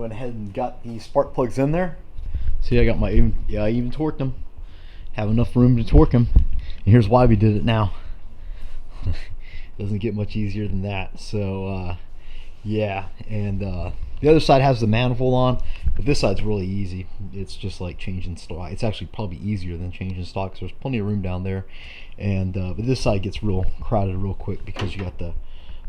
went ahead and got the spark plugs in there. See, I got my I even torqued them. Have enough room to torque them. And here's why we did it now. Doesn't get much easier than that. So yeah, and the other side has the manifold on, but this side's really easy. It's just like changing stock. It's actually probably easier than changing stock, so there's plenty of room down there. And but this side gets real crowded real quick because you got the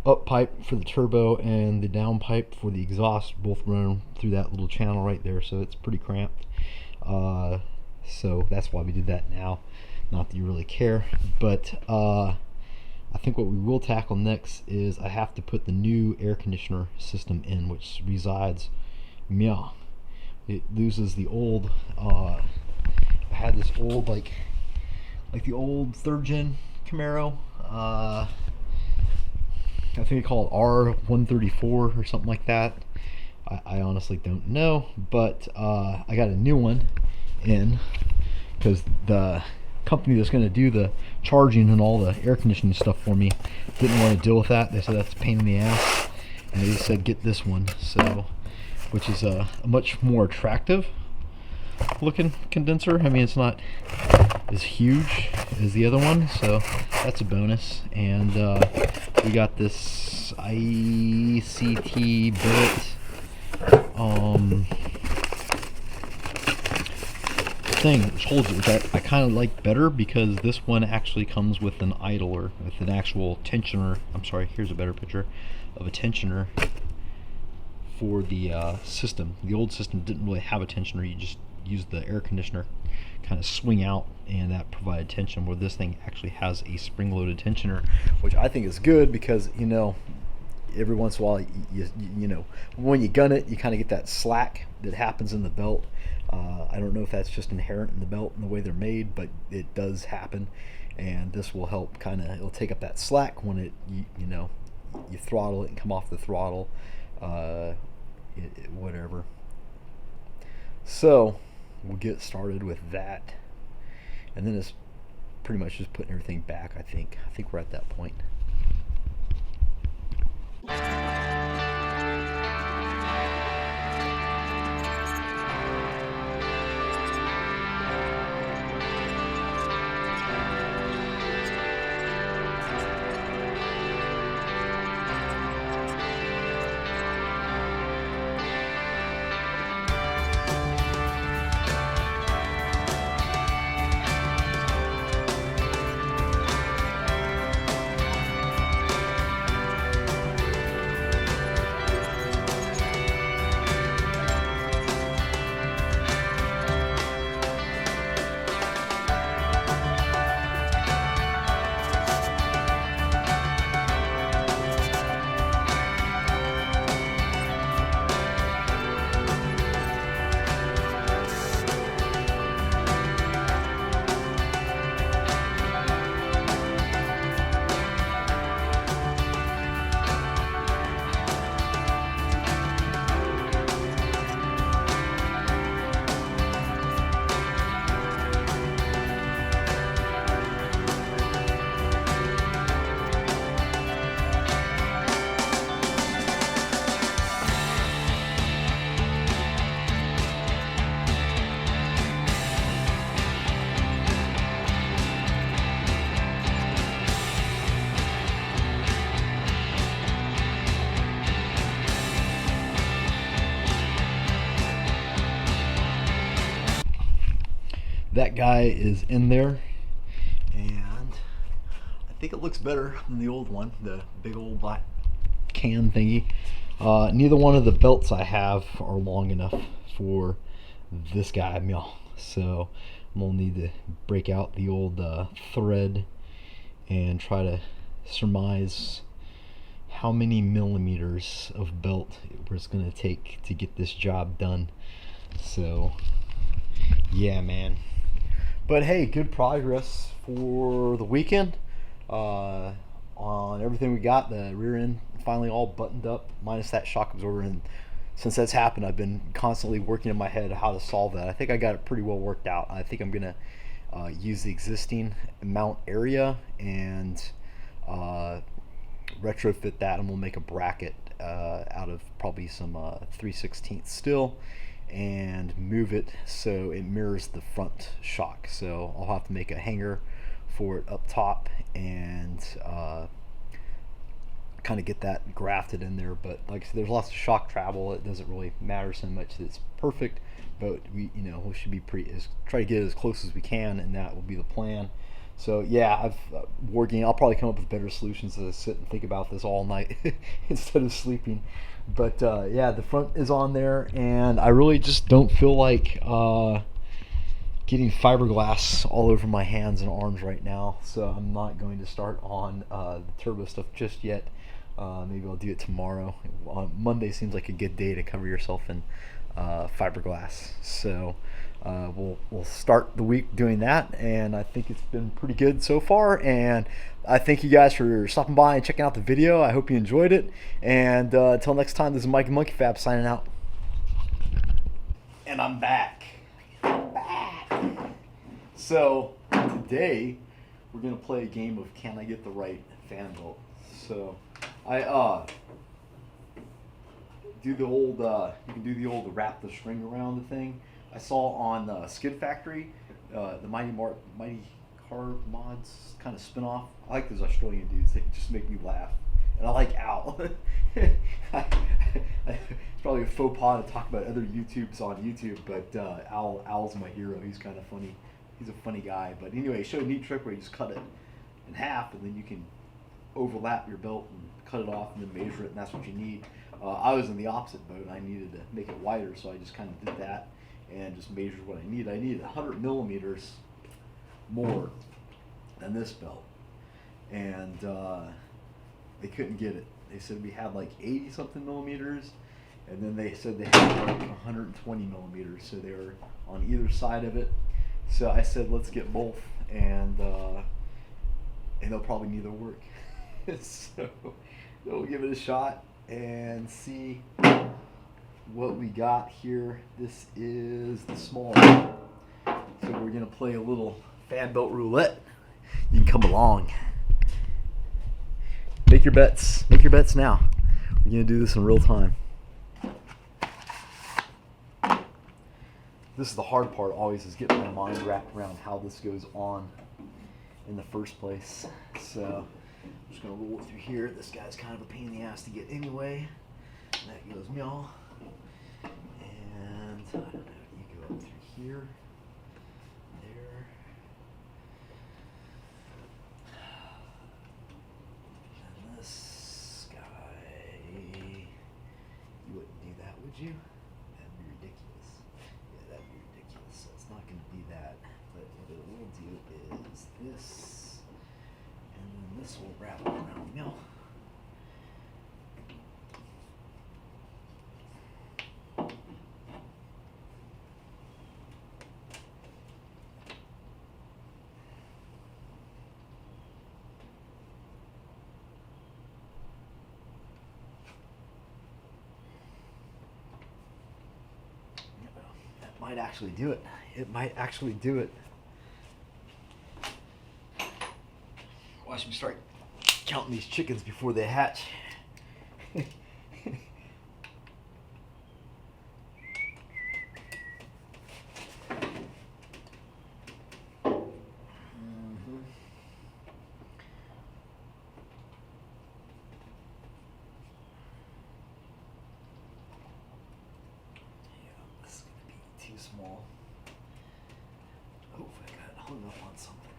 up pipe for the turbo and the down pipe for the exhaust, both running through that little channel right there, so it's pretty cramped. So that's why we did that now. Not that you really care, but I think what we will tackle next is I have to put the new air conditioner system in, which resides, yeah, it loses the old, I had this old, like the old 3rd gen Camaro, I think they call it R134 or something like that. I honestly don't know, but I got a new one in because the company that's going to do the charging and all the air conditioning stuff for me didn't want to deal with that. They said that's a pain in the ass, and they said get this one, so which is a much more attractive looking condenser. I mean, it's not as huge as the other one, so that's a bonus. And we got this ICT billet thing which holds it, which I kind of like better because this one actually comes with an idler, with an actual tensioner. I'm sorry, here's a better picture of a tensioner for the system. The old system didn't really have a tensioner. You just used the air conditioner kind of swing out, and that provided tension, where this thing actually has a spring-loaded tensioner, which I think is good because, you know, every once in a while, you know, when you gun it, you kind of get that slack that happens in the belt. I don't know if that's just inherent in the belt and the way they're made, but it does happen, and this will help kind of, it'll take up that slack when it, you know, you throttle it and come off the throttle, whatever. So we'll get started with that, and then it's pretty much just putting everything back. I think we're at that point. That guy is in there, and I think it looks better than the old one, the big old black can thingy. Neither one of the belts I have are long enough for this guy, so I'm gonna need to break out the old thread and try to surmise how many millimeters of belt it's gonna take to get this job done. So yeah, man. But hey, good progress for the weekend on everything we got. The rear end finally all buttoned up, minus that shock absorber. And since that's happened, I've been constantly working in my head how to solve that. I think I got it pretty well worked out. I think I'm gonna use the existing mount area and retrofit that, and we'll make a bracket out of probably some 3/16 steel and move it so it mirrors the front shock. So I'll have to make a hanger for it up top and kind of get that grafted in there. But like I said, there's lots of shock travel. It doesn't really matter so much that it's perfect, but we should be try to get it as close as we can, and that will be the plan. So yeah, I've wargaming. I'll probably come up with better solutions as I sit and think about this all night instead of sleeping. But yeah, the front is on there, and I really just don't feel like getting fiberglass all over my hands and arms right now. So I'm not going to start on the turbo stuff just yet. Maybe I'll do it tomorrow. Monday seems like a good day to cover yourself in fiberglass. So we'll start the week doing that, and I think it's been pretty good so far. And I thank you guys for stopping by and checking out the video. I hope you enjoyed it. And until next time, this is Mike Monkey Fab signing out. And I'm back. So today we're gonna play a game of Can I Get the Right Fan Belt. So I do the old you can do the old wrap the string around the thing. I saw on Skid Factory the Mighty Car Mods kind of spin off. I like those Australian dudes. They just make me laugh. And I like Al. It's probably a faux pas to talk about other YouTubes on YouTube, but Al's my hero. He's kind of funny. He's a funny guy. But anyway, he showed a neat trick where you just cut it in half, and then you can overlap your belt and cut it off and then measure it, and that's what you need. I was in the opposite boat. I needed to make it wider, so I just kind of did that and just measured what I needed. I needed 100 millimeters more than this belt, and they couldn't get it. They said we had like 80 something millimeters, and then they said they had like 120 millimeters, so they were on either side of it. So I said, let's get both, and they'll probably neither work. So we'll give it a shot and see what we got here. This is the small one. So we're gonna play a little fan belt roulette. You can come along. Make your bets. Make your bets now. We're gonna do this in real time. This is the hard part always, is getting my mind wrapped around how this goes on in the first place. So I'm just gonna roll it through here. This guy's kind of a pain in the ass to get anyway. And that goes meow. And I don't know, you go up through here, there. And this guy, you wouldn't do that, would you? That'd be ridiculous. Yeah, that'd be ridiculous. So it's not gonna be that. But what it will do is this, and then this will wrap around meow. Might actually do it. It might actually do it. Watch me start counting these chickens before they hatch. Too small. Oh, I got hung up on something.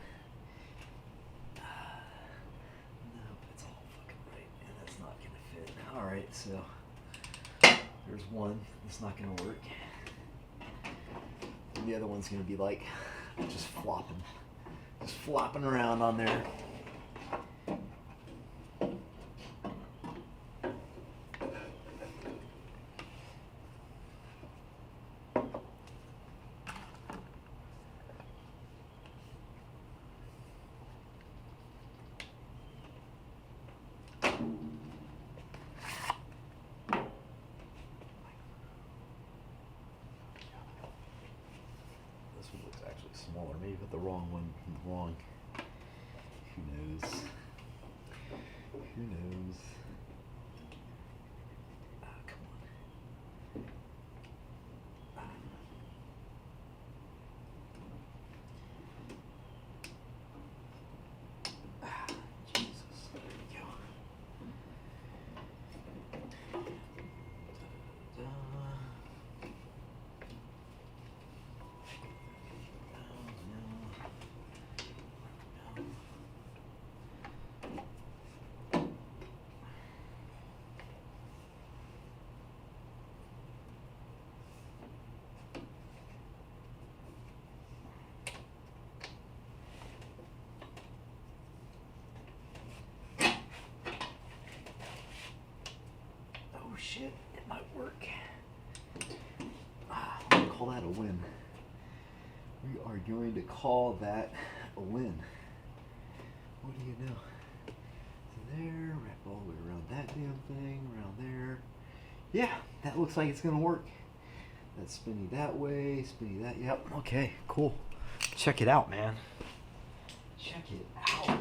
No, it's all fucking right, and that's not gonna fit. Alright, so there's one that's not gonna work. And the other one's gonna be like just flopping around on there. This one looks actually smaller. Maybe put the wrong one wrong. Who knows? Who knows? call that a win. We are going to call that a win. What do you know? So there, wrap all the way around that damn thing, around there. Yeah, that looks like it's gonna work. That's spinny that way, spinny that. Yep. Okay. Cool. Check it out, man. Check it out.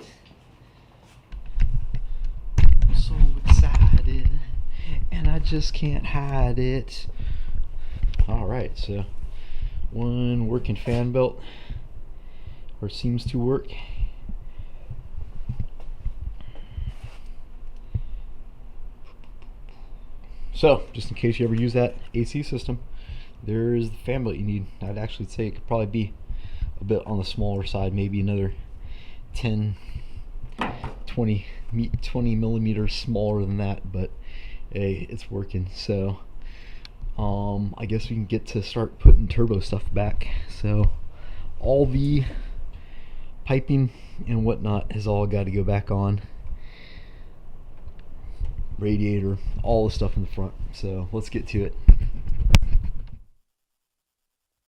I'm so excited, and I just can't hide it. All right, so one working fan belt, or seems to work. So, just in case you ever use that AC system, there's the fan belt you need. I'd actually say it could probably be a bit on the smaller side, maybe another 10, 20 millimeters smaller than that, but hey, it's working. So I guess we can get to start putting turbo stuff back. So all the piping and whatnot has all got to go back on. Radiator, all the stuff in the front. So let's get to it.